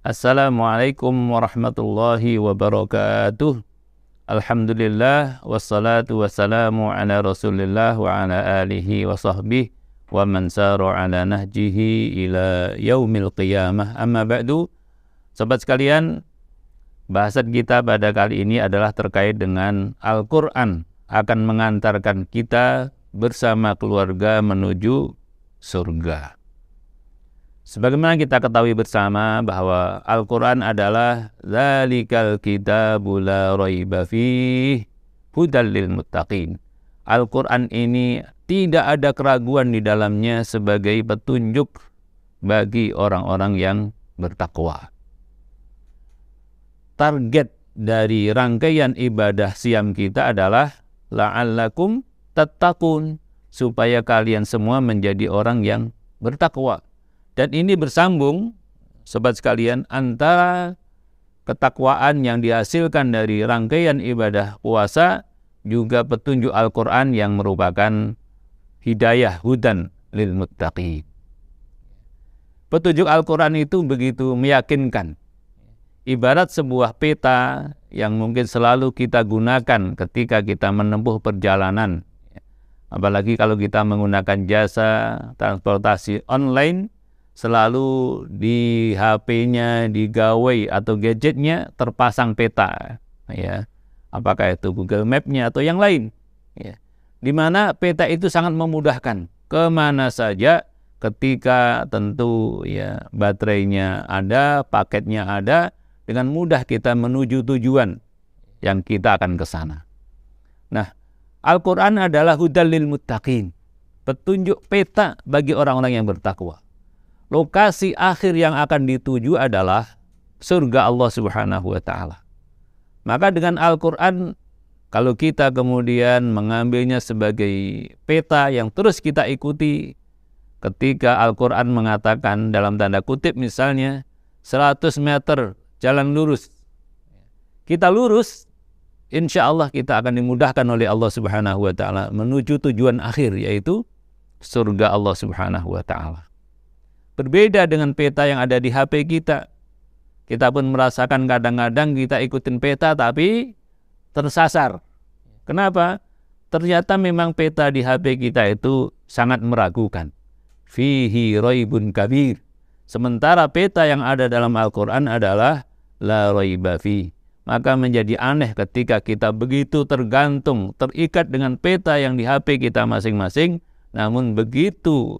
Assalamualaikum warahmatullahi wabarakatuh. Alhamdulillah wassalatu wassalamu ala Rasulillah wa ala alihi wa sahbihi wa man sara ala nahjihi ila yaumil qiyamah. Amma ba'du. Sobat sekalian, bahasan kita pada kali ini adalah terkait dengan Al-Qur'an akan mengantarkan kita bersama keluarga menuju surga. Sebagaimana kita ketahui bersama bahwa Al-Quran adalah Dzalikal kitabu la raiba fih hudal lil muttaqin. Al-Quran ini tidak ada keraguan di dalamnya sebagai petunjuk bagi orang-orang yang bertakwa. Target dari rangkaian ibadah siam kita adalah la'allakum tattaqun, supaya kalian semua menjadi orang yang bertakwa. Dan ini bersambung, sobat sekalian, antara ketakwaan yang dihasilkan dari rangkaian ibadah puasa, juga petunjuk Al-Quran yang merupakan hidayah hudan lil muttaqin. Petunjuk Al-Quran itu begitu meyakinkan. Ibarat sebuah peta yang mungkin selalu kita gunakan ketika kita menempuh perjalanan. Apalagi kalau kita menggunakan jasa transportasi online, selalu di HP-nya, di gawai atau gadgetnya terpasang peta, ya. Apakah itu Google Map-nya atau yang lain, ya. Di mana peta itu sangat memudahkan kemana saja ketika tentu ya baterainya ada, paketnya ada, dengan mudah kita menuju tujuan yang kita akan ke sana. Nah, Al-Quran adalah hudal lil muttaqin, petunjuk peta bagi orang-orang yang bertakwa. Lokasi akhir yang akan dituju adalah surga Allah Subhanahu wa ta'ala. Maka dengan Al-Quran, kalau kita kemudian mengambilnya sebagai peta yang terus kita ikuti, ketika Al-Quran mengatakan dalam tanda kutip misalnya 100 meter jalan lurus, kita lurus, insya Allah kita akan dimudahkan oleh Allah Subhanahu wa ta'ala menuju tujuan akhir, yaitu surga Allah Subhanahu wa ta'ala. Berbeda dengan peta yang ada di HP kita. Kita pun merasakan kadang-kadang kita ikutin peta tapi tersasar. Kenapa? Ternyata memang peta di HP kita itu sangat meragukan. Fihi raibun kabir. Sementara peta yang ada dalam Al-Quran adalah la raiba fi. Maka menjadi aneh ketika kita begitu tergantung, terikat dengan peta yang di HP kita masing-masing, namun begitu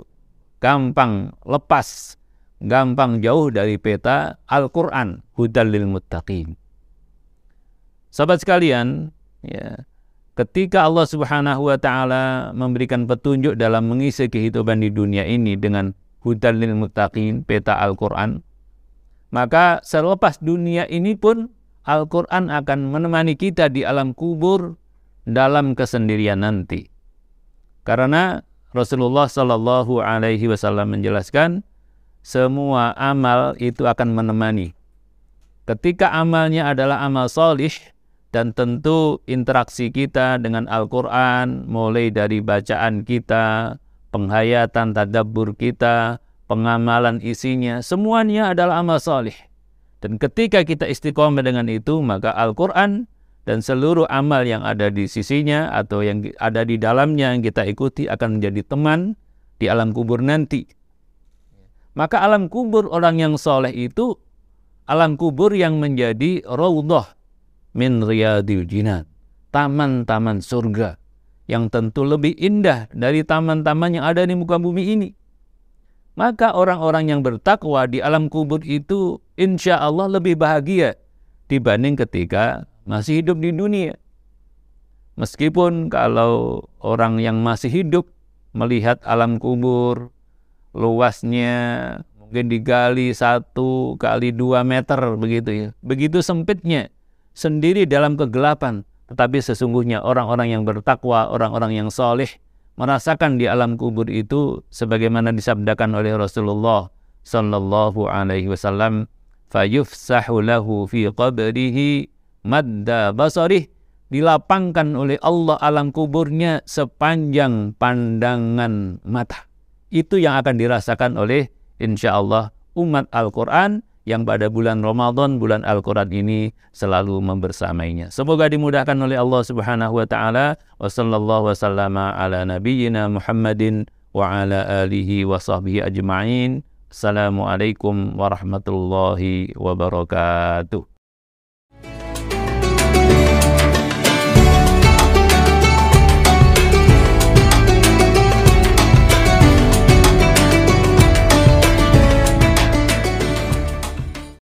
gampang lepas, gampang jauh dari peta Al-Quran hudal lil muttaqin. Sahabat sekalian, ya, ketika Allah Subhanahu wa ta'ala memberikan petunjuk dalam mengisi kehidupan di dunia ini dengan hudal lil muttaqin, peta Al-Quran, maka selepas dunia ini pun Al-Quran akan menemani kita di alam kubur dalam kesendirian nanti. Karena Rasulullah Shallallahu Alaihi Wasallam menjelaskan semua amal itu akan menemani. Ketika amalnya adalah amal solih, dan tentu interaksi kita dengan Al-Quran mulai dari bacaan kita, penghayatan tadabbur kita, pengamalan isinya, semuanya adalah amal solih. Dan ketika kita istiqomah dengan itu, maka Al-Quran dan seluruh amal yang ada di sisinya atau yang ada di dalamnya yang kita ikuti akan menjadi teman di alam kubur nanti. Maka alam kubur orang yang soleh itu alam kubur yang menjadi raudhah min riyadil jinan, taman-taman surga yang tentu lebih indah dari taman-taman yang ada di muka bumi ini. Maka orang-orang yang bertakwa di alam kubur itu insya Allah lebih bahagia dibanding ketika masih hidup di dunia. Meskipun kalau orang yang masih hidup melihat alam kubur, luasnya mungkin digali 1 kali 2 meter begitu ya. Begitu sempitnya, sendiri dalam kegelapan. Tetapi sesungguhnya orang-orang yang bertakwa, orang-orang yang soleh, merasakan di alam kubur itu sebagaimana disabdakan oleh Rasulullah Sallallahu Alaihi Wasallam, fayufsahu lahu fi qabrihi madda basarih, dilapangkan oleh Allah alam kuburnya sepanjang pandangan mata. Itu yang akan dirasakan oleh insya Allah umat Al-Quran yang pada bulan Ramadan, bulan Al-Quran ini selalu membersamainya. Semoga dimudahkan oleh Allah Subhanahu wa taala. Wa sallallahu wasallama ala nabiyyina Muhammadin wa ala alihi wa sahbihi ajma'in. Assalamualaikum warahmatullahi wabarakatuh.